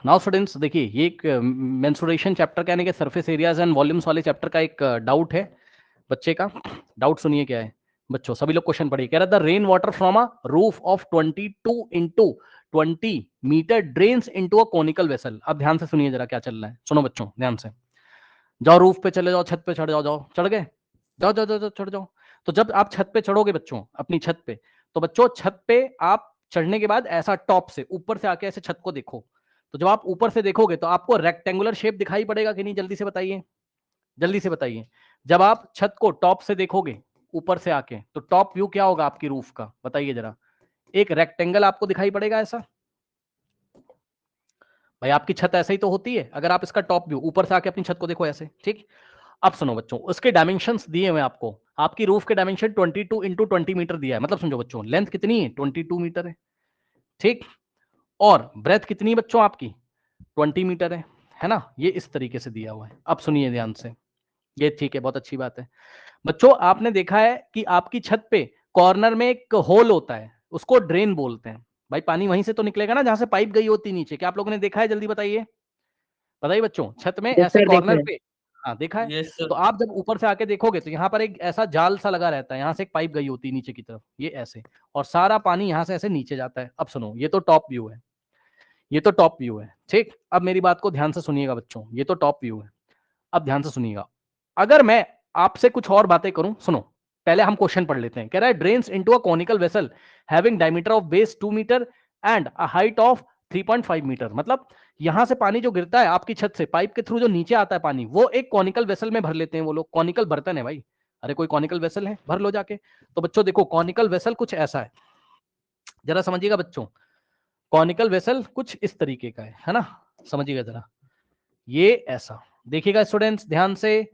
Now students देखिए, ये एक मेंस्ट्रुएशन चैप्टर कहने के सरफेस एरियाज एंड वॉल्यूम्स वाले चैप्टर का एक डाउट है बच्चे का। डाउट सुनिए क्या है बच्चों, सभी लोग क्वेश्चन पढ़िए। कह रहा the rain water from a roof of 22 into 20 metre drains into a conical vessel. अब ध्यान से सुनिए जरा क्या चल रहा है, सुनो बच्चों ध्यान से। जाओ रूफ पे चले जाओ, छत पे चढ़ जाओ, जाओ चढ़ गए, जाओ जाओ जाओ चढ़ जाओ। तो जब आप छत पे चढ़ोगे बच्चों, अपनी छत पे, तो बच्चों छत पे आप चढ़ने के बाद ऐसा टॉप से ऊपर से आके ऐसे छत को देखो। तो जब आप ऊपर से देखोगे तो आपको रेक्टेंगुलर शेप दिखाई पड़ेगा कि नहीं, जल्दी से बताइए, जल्दी से बताइए। जब आप छत को टॉप से देखोगे ऊपर से आके, तो टॉप व्यू क्या होगा आपकी रूफ का, बताइए जरा। एक रेक्टेंगल आपको दिखाई पड़ेगा ऐसा। भाई आपकी छत ऐसे ही तो होती है, अगर आप इसका टॉप व्यू ऊपर से आके अपनी छत को देखो ऐसे, ठीक। अब सुनो बच्चों, उसके डायमेंशंस दिए हुए आपको, आपकी रूफ के डायमेंशन 22 इंटू 20 मीटर दिया है। मतलब समझो बच्चों, लेंथ कितनी है, 22 मीटर है, ठीक। और ब्रेथ कितनी है बच्चों आपकी, 20 मीटर है ना। ये इस तरीके से दिया हुआ है। अब सुनिए ध्यान से, ये ठीक है, बहुत अच्छी बात है बच्चों। आपने देखा है कि आपकी छत पे कॉर्नर में एक होल होता है, उसको ड्रेन बोलते हैं। भाई पानी वहीं से तो निकलेगा ना जहां से पाइप गई होती नीचे। क्या आप लोगों ने देखा है, जल्दी बताइए, बताइए बच्चों। छत में यस ऐसे सर, देखा कॉर्नर है। पे, हाँ देखा है। Yes sir. तो आप जब ऊपर से आके देखोगे तो यहाँ पर एक ऐसा जाल सा लगा रहता है, यहाँ से एक पाइप गई होती है नीचे की तरफ, ये ऐसे, और सारा पानी यहाँ से ऐसे नीचे जाता है। अब सुनो, ये तो टॉप व्यू है, ये तो टॉप व्यू है, ठीक। अब मेरी बात को ध्यान से सुनिएगा बच्चों, ये तो टॉप व्यू है। अब ध्यान से सुनिएगा, अगर मैं आपसे कुछ और बातें करूं, सुनो पहले हम क्वेश्चन पढ़ लेते हैं। कह रहा है drains into a conical vessel having diameter of base 2 metre and a height of 3.5 metre. मतलब यहां से पानी जो गिरता है आपकी छत से पाइप के थ्रू, जो नीचे आता है पानी, वो एक कॉनिकल वेसल में भर लेते हैं वो लोग। कॉनिकल बर्तन है भाई, अरे कोई कॉनिकल वेसल है, भर लो जाके। तो बच्चों देखो, कॉनिकल वेसल कुछ ऐसा है, जरा समझिएगा बच्चों। कॉनिकल वेसल कुछ इस तरीके का है ना, समझिएगा जरा। ये ऐसा देखिएगा स्टूडेंट्स ध्यान से,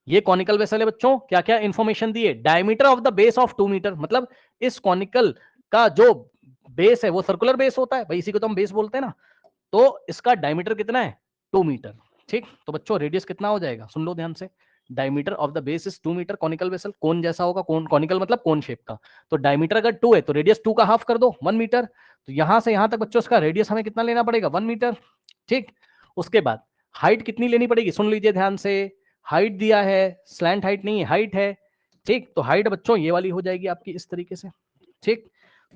ये कॉनिकल वेसल है बच्चों। क्या क्या इंफॉर्मेशन दी है, diameter of the base of 2 metre, मतलब इस कॉनिकल का जो बेस है वो सर्कुलर बेस होता है भाई, इसी को तो हम बेस बोलते हैं ना। तो इसका डायमीटर कितना है, 2 मीटर, ठीक। तो बच्चों रेडियस कितना हो जाएगा, सुन लो ध्यान से। Diameter of the base is 2 metre, conical vessel cone जैसा होगा, कोन, कॉनिकल मतलब कोन शेप का। तो डायमीटर अगर 2 है तो रेडियस 2 का हाफ कर दो, 1 मीटर। तो यहां से यहां तक बच्चों इसका रेडियस हमें कितना लेना पड़ेगा, 1 मीटर, ठीक। उसके बाद हाइट कितनी लेनी पड़ेगी, सुन लीजिए ध्यान से। हाइट दिया है, स्लैंट हाइट नहीं है, हाइट है, ठीक। तो हाइट बच्चों ये वाली हो जाएगी आपकी इस तरीके से, ठीक।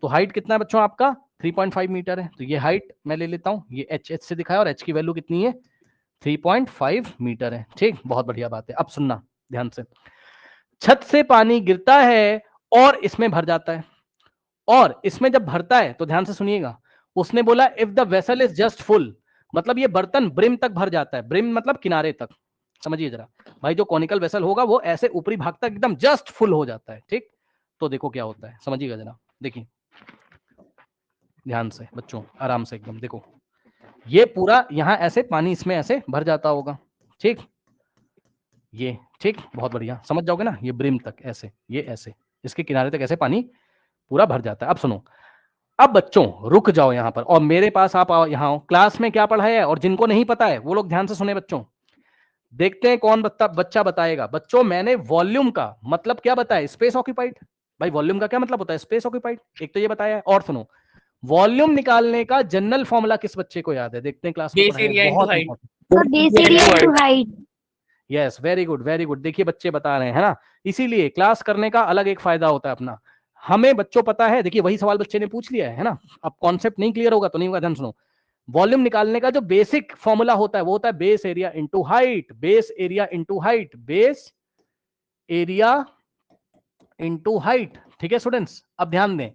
तो हाइट कितना है बच्चों आपका, 3.5 मीटर है। तो ये हाइट मैं ले लेता हूं, ये एच से दिखाया, और एच की वैल्यू कितनी है, 3.5 मीटर है, ठीक। बहुत बढ़िया बात है। अब सुनना ध्यान से, छत से पानी गिरता है और इसमें भर जाता है, और इसमें जब भरता है तो ध्यान से सुनिएगा, उसने बोला if the vessel is just full, मतलब ये बर्तन ब्रिम तक भर जाता है, ब्रिम मतलब किनारे तक, समझिए जरा। भाई जो कॉनिकल वेसल होगा वो ऐसे ऊपरी भाग तक एकदम जस्ट फुल हो जाता है, ठीक। तो देखो क्या होता है, समझिएगा जरा, देखिए ध्यान से बच्चों, आराम से एकदम देखो। ये पूरा यहां ऐसे पानी इसमें ऐसे भर जाता होगा, ठीक। ये ठीक, बहुत बढ़िया, समझ जाओगे ना। ये ब्रिम तक ऐसे, ये ऐसे, इसके किनारे तक ऐसे पानी पूरा भर जाता है। अब सुनो, अब बच्चों रुक जाओ यहां पर, और मेरे पास आप आओ, यहां आओ। क्लास में क्या पढ़ाया है, और जिनको नहीं पता है वो लोग ध्यान से सुने बच्चों। देखते हैं कौन बच्चा बताएगा। बच्चों मैंने वॉल्यूम का मतलब क्या बताया, स्पेस ऑक्यूपाइड। भाई वॉल्यूम का क्या मतलब होता है, स्पेस ऑक्यूपाइड, एक तो ये बताया है। और सुनो, वॉल्यूम निकालने का जनरल फॉर्मूला किस बच्चे को याद है, देखते हैं क्लास में बेस पढ़ाया है, एरिया इंटू बहुत height. Important. Sir base area into into height. Height. Yes, very good very good. देखिए बच्चे बता रहे हैं, है ना। इसीलिए क्लास करने का अलग एक फायदा होता है अपना। हमें बच्चों पता है, देखिए वही सवाल बच्चे ने पूछ लिया है ना। अब कॉन्सेप्ट नहीं क्लियर होगा तो नहीं होगा, ध्यान सुनो। वॉल्यूम निकालने का जो बेसिक फॉर्मूला होता है वो होता है base area into height, base area into height, base area into height, ठीक है स्टूडेंट्स। अब ध्यान दें,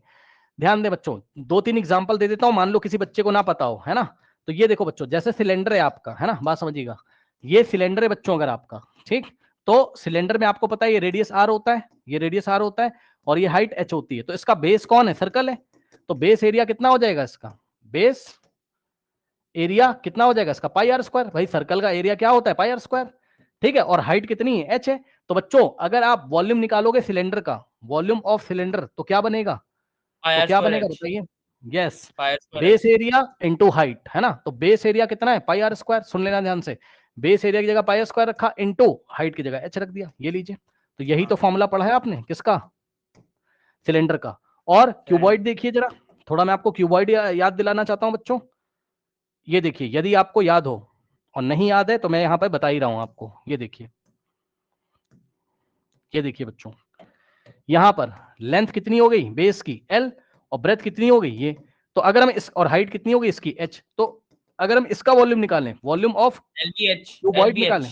ध्यान दें बच्चों, 2-3 एग्जांपल दे देता हूं, मान लो किसी बच्चे को ना पता हो, है ना। तो ये देखो बच्चों, जैसे सिलेंडर है आपका, है ना, बात समझिएगा। ये सिलेंडर है बच्चों अगर आपका, ठीक। तो सिलेंडर में आपको पता है ये रेडियस आर होता है, ये रेडियस आर होता है, और ये हाइट एच होती है। तो इसका बेस कौन है, सर्कल है। तो बेस एरिया कितना हो जाएगा इसका, बेस एरिया कितना हो जाएगा इसका, पाई आर स्क्वायर। भाई सर्कल का एरिया क्या होता है, पाई आर स्क्वायर, ठीक है। और हाइट कितनी है, एच है। तो बच्चों अगर आप वॉल्यूम निकालोगे सिलेंडर का, वॉल्यूम ऑफ सिलेंडर, तो क्या बनेगा, तो पायर क्या स्क्वायर बनेगा एच। बताइए। Yes, pier square base H. Area into height, है ना। तो बेस एरिया कितना है, पाई आर स्क्वायर, सुन लेना ध्यान से। बेस एरिया की जगह पाई आर स्क्वायर रखा, इंटू हाइट की जगह एच रख दिया, ये लीजिए। तो यही तो फॉर्मूला पढ़ा है आपने, किसका, सिलेंडर का। और क्यूबॉइड देखिए जरा, थोड़ा मैं आपको क्यूबॉइड याद दिलाना चाहता हूं बच्चों। ये देखिए, यदि आपको याद हो और नहीं याद है तो मैं यहां पर बता ही रहा हूं आपको। ये देखिए बच्चों, यहां पर लेंथ कितनी हो गई बेस की L, और ब्रेथ कितनी हो गई ये। तो अगर हम इस, और हाइट कितनी हो गई इसकी H, तो अगर हम इसका वॉल्यूम निकालें, वॉल्यूम ऑफ क्यूबॉइड निकालें,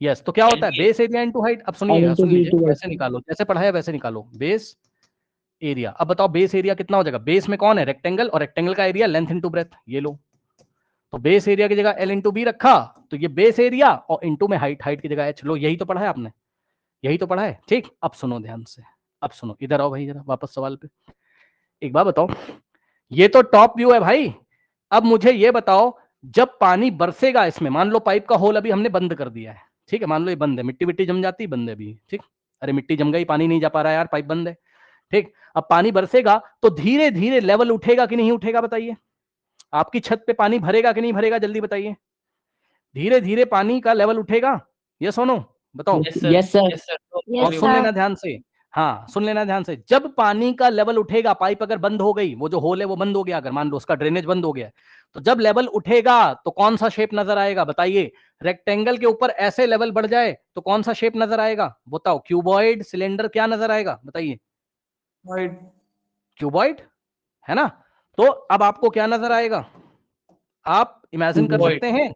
यस, तो क्या होता है बेस एरिया इनटू हाइट। अब सुनिएगा, सुन लीजिए, वैसे निकालो जैसे पढ़ाया वैसे निकालो बेस एरिया। अब बताओ बेस एरिया कितना हो जाएगा, बेस में कौन है रेक्टेंगल, और रेक्टेंगल का एरिया लेंथ इनटू ब्रेथ, ये लो। तो बेस एरिया की जगह L इंटू बी रखा, तो ये बेस एरिया, और इंटू में हाइट, हाइट की जगह H लो। यही तो पढ़ा है आपने, यही तो पढ़ा है। ठीक, अब सुनो ध्यान से, अब सुनो, इधर आओ भाई जरा वापस सवाल पे। एक बात बताओ, ये तो टॉप व्यू है भाई। अब मुझे ये बताओ, जब पानी बरसेगा इसमें, मान लो पाइप का होल अभी हमने बंद कर दिया है, ठीक है, मान लो ये बंद है, मिट्टी मिट्टी जम जाती, बंद है अभी, ठीक, अरे मिट्टी जम गई, पानी नहीं जा पा रहा है यार, पाइप बंद है, ठीक। अब पानी बरसेगा तो धीरे धीरे लेवल उठेगा कि नहीं उठेगा, बताइए। आपकी छत पे पानी भरेगा कि नहीं भरेगा, जल्दी बताइए। धीरे धीरे पानी का लेवल उठेगा, ये सुनो, बताओ। Yes sir. और सुन लेना ध्यान से, हाँ सुन लेना ध्यान से, जब पानी का लेवल उठेगा, पाइप अगर बंद हो गई, वो जो होल है वो बंद हो गया, अगर मान लो उसका ड्रेनेज बंद हो गया, तो जब लेवल उठेगा तो कौन सा शेप नजर आएगा, बताइए। रेक्टेंगल के ऊपर ऐसे लेवल बढ़ जाए तो कौन सा शेप नजर आएगा, बताओ। क्यूबॉइड, सिलेंडर, क्या नजर आएगा, बताइए। क्यूबॉइड, है ना। तो अब आपको क्या नजर आएगा, आप इमेजिन कर सकते हैं,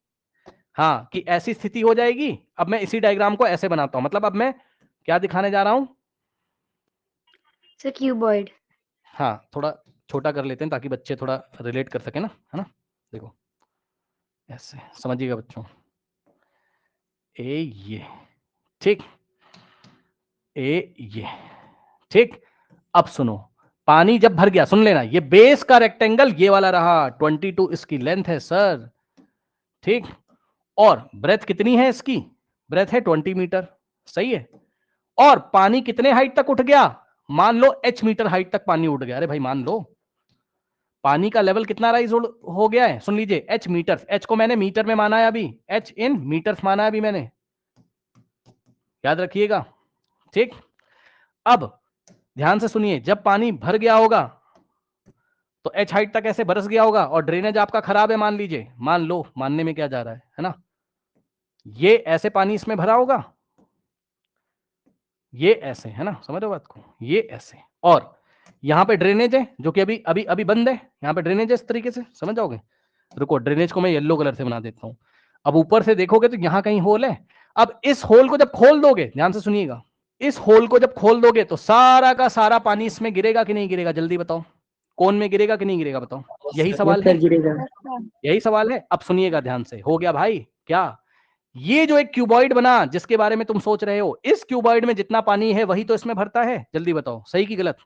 हाँ, कि ऐसी स्थिति हो जाएगी। अब मैं इसी डायग्राम को ऐसे बनाता हूं, मतलब अब मैं क्या दिखाने जा रहा हूं, सर क्यूबॉइड। हाँ, थोड़ा छोटा कर लेते हैं ताकि बच्चे थोड़ा रिलेट कर सके ना, है ना। देखो ऐसे समझिएगा बच्चों, ये ठीक, ये ठीक। अब सुनो, पानी जब भर गया, सुन लेना, ये बेस का रेक्टेंगल ये वाला रहा, 22 इसकी लेंथ है सर, ठीक। और ब्रेथ कितनी है इसकी, ब्रेथ है 20 मीटर, सही है। और पानी कितने हाइट तक उठ गया, मान लो H मीटर हाइट तक पानी उठ गया। अरे भाई मान लो पानी का लेवल कितना राइज हो गया है, सुन लीजिए, H मीटर, H को मैंने मीटर में माना है अभी, H इन मीटर्स माना है अभी मैंने, याद रखिएगा, ठीक। अब ध्यान से सुनिए, जब पानी भर गया होगा तो H हाइट तक ऐसे बरस गया होगा, और ड्रेनेज आपका खराब है मान लीजिए, मान लो, मानने में क्या जा रहा है ना। ये ऐसे पानी इसमें भरा होगा, ये ऐसे, है ना, समझ रहे हो बात को, ये ऐसे, और यहां पे ड्रेनेज है जो कि अभी अभी अभी बंद है, यहां पे ड्रेनेज है इस तरीके से, समझ जाओगे। रुको, ड्रेनेज को मैं येलो कलर से बना देता हूं। अब ऊपर से देखोगे तो यहां कहीं होल है। अब इस होल को जब खोल दोगे, ध्यान से सुनिएगा, इस होल को जब खोल दोगे तो सारा का सारा पानी इसमें गिरेगा कि नहीं गिरेगा, जल्दी बताओ। कौन में गिरेगा कि नहीं गिरेगा, बताओ। यही सवाल है, यही सवाल है। अब सुनिएगा ध्यान से, हो गया भाई क्या, ये जो एक क्यूबॉइड बना जिसके बारे में तुम सोच रहे हो, इस क्यूबॉइड में जितना पानी है वही तो इसमें भरता है, जल्दी बताओ, सही की गलत।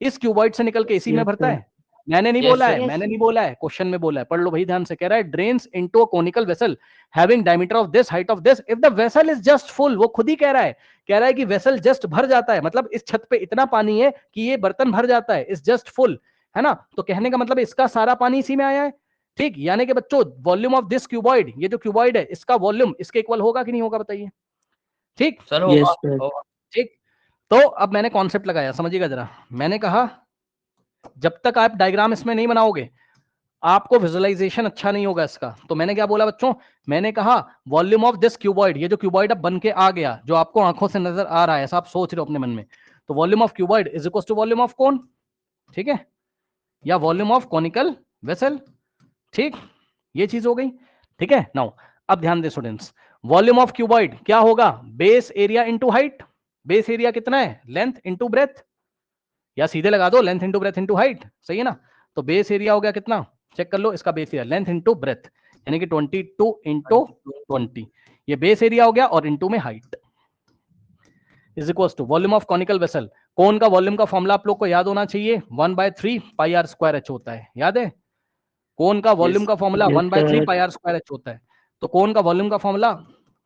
इस क्यूबॉइड से निकल के इसी में भरता है। मैंने नहीं बोला है, मैंने नहीं बोला है, क्वेश्चन में बोला है, पढ़ लो भाई ध्यान से। कह रहा है drains into a conical vessel having diameter of this, height of this, if the vessel is just full. वो खुद ही कह रहा है कि वेसल जस्ट भर जाता है, मतलब इस छत पे इतना पानी है कि ये बर्तन भर जाता है, इज जस्ट फुल, है ना। तो कहने का मतलब इसका सारा पानी इसी में आया है, ठीक। यानी कि बच्चों वॉल्यूम ऑफ दिस क्यूबॉइड, ये जो क्यूबॉइड है इसका वॉल्यूम इसके इक्वल होगा कि नहीं होगा, बताइए। ठीक सर ठीक। तो अब मैंने कॉन्सेप्ट लगाया, समझिएगा जरा। मैंने कहा जब तक आप डायग्राम इसमें नहीं बनाओगे आपको विजुअलाइजेशन अच्छा नहीं होगा इसका। तो मैंने क्या बोला बच्चों, मैंने कहा वॉल्यूम ऑफ दिस क्यूबॉइड, ये जो क्यूबॉइड अब बन के आ गया, जो आपको आंखों से नजर आ रहा है, ऐसा आप सोच रहे हो अपने मन में, तो volume of cuboid is equal to volume of cone, ठीक है, या वॉल्यूम ऑफ कॉनिकल वेसल, ठीक। ये चीज हो गई, ठीक है। नाउ अब ध्यान दे स्टूडेंट्स, वॉल्यूम ऑफ क्यूबॉइड क्या होगा, base area into height. Base area कितना है, लेंथ इंटू ब्रेथ, या सीधे लगा दो length into breadth into height, सही है ना। तो बेस एरिया हो गया कितना, चेक कर लो, इसका base area length into breadth, यानी कि 22 इंटू 20, ये बेस एरिया हो गया, और इंटू में height is equal to volume of conical vessel. Cone का वॉल्यूम का फॉर्मूला आप लोग को याद होना चाहिए, 1/3 पाई आर स्क्वायर एच होता है, याद है। कोन का वॉल्यूम का formula 1/3 pi r square h होता है। तो कोन का वॉल्यूम का formula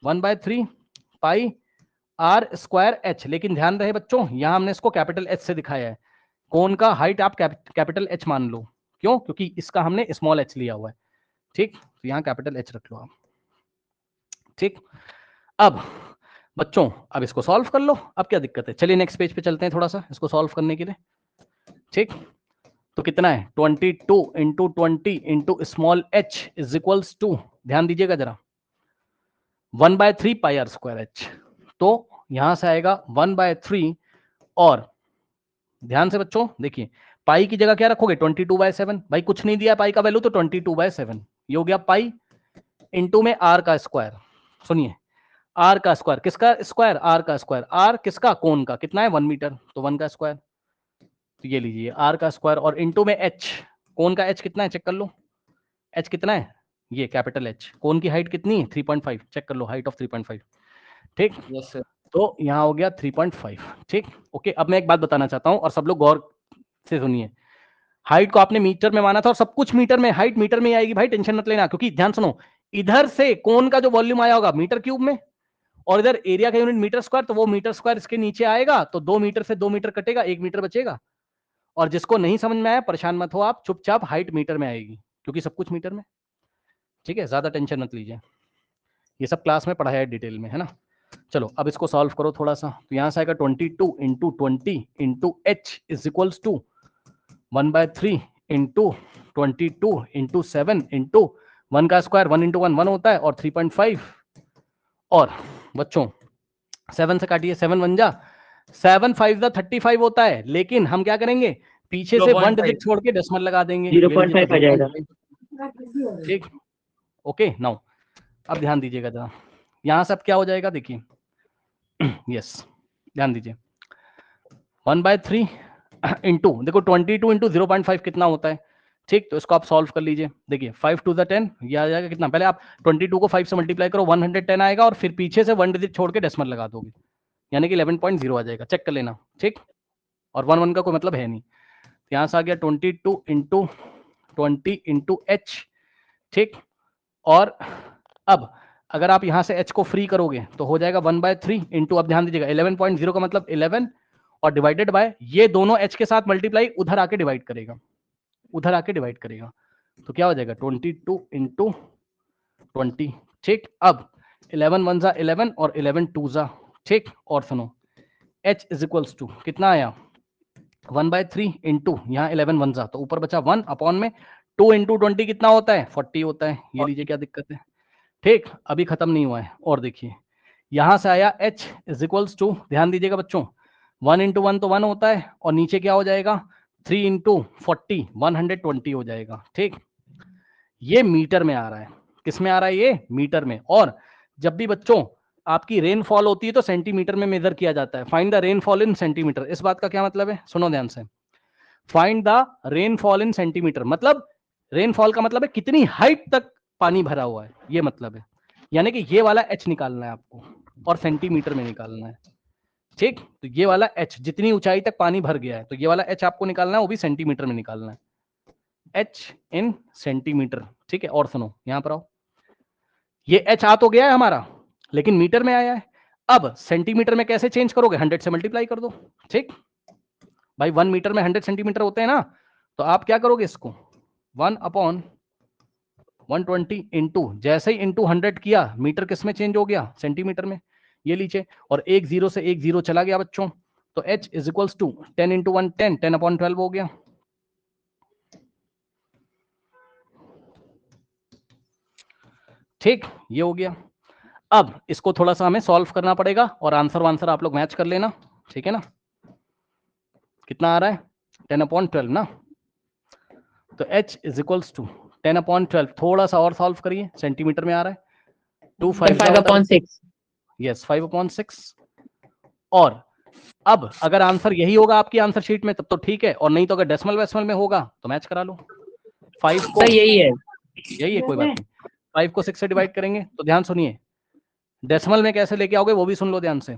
1/3 pi r square h. लेकिन ध्यान रहे बच्चों, यहां हमने इसको कैपिटल एच से दिखाया है। कोन का हाइट आप कैपिटल एच मान लो, क्यों, क्योंकि इसका हमने स्मॉल एच लिया हुआ है, ठीक। तो यहां कैपिटल एच रख लो आप, ठीक। अब बच्चों अब इसको सॉल्व कर लो, अब क्या दिक्कत है, चलिए नेक्स्ट पेज पे चलते हैं थोड़ा सा इसको सॉल्व करने के लिए, ठीक। तो कितना है 22 into 20 into small h is equals to, ध्यान दीजिएगा जरा, 1/3 पाई आर स्क्वायर h। तो यहां से आएगा 1/3, और ध्यान से बच्चों देखिए, पाई की जगह क्या रखोगे 22/7, भाई कुछ नहीं दिया पाई का वैल्यू तो 22/7, ये हो गया पाई इंटू में आर का स्क्वायर। सुनिए, आर का स्क्वायर, किसका स्क्वायर, आर का स्क्वायर, आर किसका, कोण का, कितना है 1 मीटर, तो 1 का स्क्वायर, तो ये लीजिए आर का स्क्वायर, और इंटू में एच, कोण का एच कितना है चेक कर लो, एच कितना है, ये कैपिटल एच, कोण की हाइट कितनी है 3.5, चेक कर लो हाइट ऑफ 3.5, ठीक। Yes sir. तो यहाँ हो गया 3.5, ठीक। ओके, अब मैं एक बात बताना चाहता हूँ और सब लोग गौर से सुनिए, हाइट को आपने मीटर में माना था और सब कुछ मीटर में, हाइट मीटर में आएगी भाई, टेंशन मत लेना, क्योंकि ध्यान सुनो, इधर से कोण का जो वॉल्यूम आया होगा मीटर क्यूब में, और इधर एरिया का यूनिट मीटर स्क्वायर, तो वो मीटर स्क्वायर इसके नीचे आएगा, तो 2 मीटर से 2 मीटर कटेगा, 1 मीटर बचेगा। और जिसको नहीं समझ में आया परेशान मत हो आप, चुपचाप हाइट मीटर में आएगी, क्योंकि सब कुछ मीटर में, ठीक है, ज्यादा टेंशन मत लीजिए, ये सब क्लास में पढ़ाया है डिटेल में, है ना। चलो अब इसको सॉल्व करो थोड़ा सा, तो यहां से आएगा 22 into 20 into h is equals to 1/3 into 22 into 7 into 1 का स्क्वायर, 1 इंटू 1 1 होता है, और 3.5, और बच्चों 7 से काटिए, 7 1 जा 7 5 जा 35 होता है, लेकिन हम क्या करेंगे, पीछे से 1 डिजिट छोड़ के डेसिमल लगा देंगे, 0.5 आ जाएगा। ठीक। ओके, नाउ अब ध्यान दीजिएगा जरा, यहां से अब क्या हो जाएगा देखिए, यस ध्यान दीजिए, 1/3 इंटू, देखो 22 इंटू 0.5 कितना होता है, ठीक। तो इसको आप सॉल्व कर लीजिए, देखिए 5 टू द 10, ये आ जाएगा कितना, पहले आप 22 को 5 से मल्टीप्लाई करो, 110 आएगा, और फिर पीछे से 1 डिजिट छोड़ के डेसिमल लगा दोगे, यानी कि 11.0 आ जाएगा, चेक कर लेना, ठीक। और 1 1 का कोई मतलब है नहीं, यहाँ से आ गया 22 इंटू 20 इंटू एच, ठीक। और अब अगर आप यहाँ से h को फ्री करोगे तो हो जाएगा 1/3 इंटू, अब ध्यान दीजिएगा 11.0 का मतलब 11, और डिवाइडेड बाय, ये दोनों h के साथ मल्टीप्लाई उधर आके डिवाइड करेगा, उधर आके डिवाइड करेगा, तो क्या हो जाएगा 22 इंटू 20, ठीक। अब 11 1 जा 11 और 11 2 जा, ठीक। और सुनो h इज इक्वल्स टू कितना आया 1/3 इंटू, यहाँ 11 1 जा, तो ऊपर बचा 1 अपॉन में 2 इंटू 20 कितना होता है 40 होता है, ये लीजिए क्या दिक्कत है, ठीक। अभी खत्म नहीं हुआ है, और देखिए यहां से आया h इज इक्वल्स टू, ध्यान दीजिएगा बच्चों, 1 इंटू 1 तो 1 होता है, और नीचे क्या हो जाएगा 3 इंटू 40 120 हो जाएगा, ठीक। ये मीटर में आ रहा है, किस में आ रहा है, ये मीटर में। और जब भी बच्चों आपकी रेनफॉल होती है तो सेंटीमीटर में मेजर किया जाता है, find the rainfall in centimetre, इस बात का क्या मतलब है, सुनो ध्यान से, find the rainfall in centimetre, मतलब रेनफॉल का मतलब है कितनी हाइट तक पानी भरा हुआ है, ये मतलब है, यानी कि ये वाला h निकालना है आपको, और सेंटीमीटर में निकालना है, ठीक। तो ये वाला h जितनी ऊंचाई तक पानी भर गया है, तो ये वाला h आपको निकालना है, वो भी सेंटीमीटर में निकालना है, h इन सेंटीमीटर, ठीक है। और सुनो यहां पर आओ, ये h आ तो गया है हमारा, लेकिन मीटर में आया है, अब सेंटीमीटर में कैसे चेंज करोगे, 100 से मल्टीप्लाई कर दो, ठीक। भाई 1 मीटर में 100 सेंटीमीटर होते हैं ना, तो आप क्या करोगे इसको 1/120 इंटू, जैसे ही इंटू 100 किया, मीटर किस में चेंज हो गया, सेंटीमीटर में, ये लीजिए, और एक जीरो से एक जीरो चला गया बच्चों, तो h is equals to 10 into 1 10, 10/12 हो गया, ठीक। ये हो गया। अब इसको थोड़ा सा हमें सॉल्व करना पड़ेगा, और आंसर आप लोग मैच कर लेना, ठीक है ना। कितना आ रहा है 10/12 ना, तो h इज इक्वल्स टू 10/12, थोड़ा सा और सॉल्व करिए, सेंटीमीटर में आ रहा है 5/6। यस 5/6। और अब अगर आंसर यही होगा आपकी आंसर शीट में तब तो ठीक है, और नहीं तो अगर डेसिमल वेसिमल में होगा तो मैच करा लो, 5 को यही है। यही है, कोई बात नहीं, 5 को 6 से डिवाइड करेंगे, तो ध्यान सुनिए डेसिमल में कैसे लेके आओगे वो भी सुन लो ध्यान से,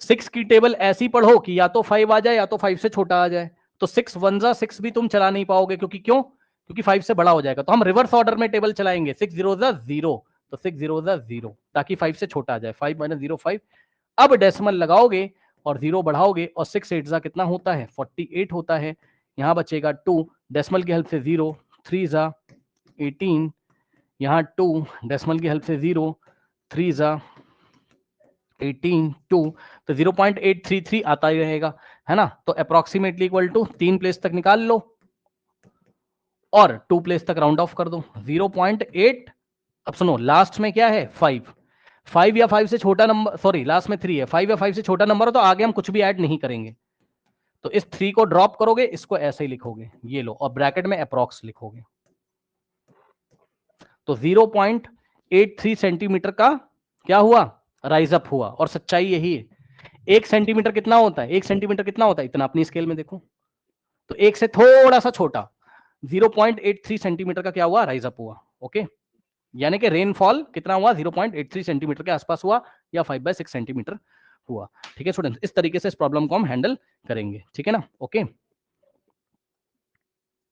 6 की टेबल ऐसी पढ़ो कि या तो 5 आ जाए या तो 5 से छोटा आ जाए, तो 6 1 जा 6 भी तुम चला नहीं पाओगे, क्योंकि क्यों, क्योंकि 5 से बड़ा हो जाएगा, तो हम रिवर्स ऑर्डर में टेबल चलाएंगे, 6 0 जा 0, तो 6 0 जा 0, ताकि 5 से छोटा आ जाए, 5 - 0 5। अब डेसिमल लगाओगे और 0 बढ़ाओगे, और 6 8 जा कितना होता है 48 होता है, यहाँ बचेगा 2, डेसिमल की हेल्प से 0, 3 जा 18, यहाँ 2, डेसिमल की हेल्प से 0, 3 जा 18 2, तो 0.833 आता ही रहेगा, है ना। तो अप्रोक्सीमेटली इक्वल टू 3 प्लेस तक निकाल लो, और 2 प्लेस तक राउंड ऑफ कर दो 0.8। अब सुनो लास्ट में क्या है 5 या 5 से छोटा नंबर, सॉरी लास्ट में 3 है, 5 या 5 से छोटा नंबर हो तो आगे हम कुछ भी ऐड नहीं करेंगे। तो इस 3 को ड्रॉप करोगे, इसको ऐसे ही लिखोगे, ये लो, और ब्रैकेट में अप्रॉक्स लिखोगे। तो 0.83 सेंटीमीटर का क्या हुआ, राइज अप हुआ। और सच्चाई यही है, 1 सेंटीमीटर कितना होता है, 1 सेंटीमीटर कितना होता है, इतना अपनी स्केल में देखो, तो 1 से थोड़ा सा छोटा 0.83 सेंटीमीटर का क्या हुआ, राइज अप हुआ। ओके, यानी कि रेनफॉल कितना हुआ, 0.83 सेंटीमीटर के आसपास हुआ, या 5/6 सेंटीमीटर हुआ। ठीक है स्टूडेंट्स, इस तरीके से इस प्रॉब्लम को हम हैंडल करेंगे। ठीक है ना, ओके।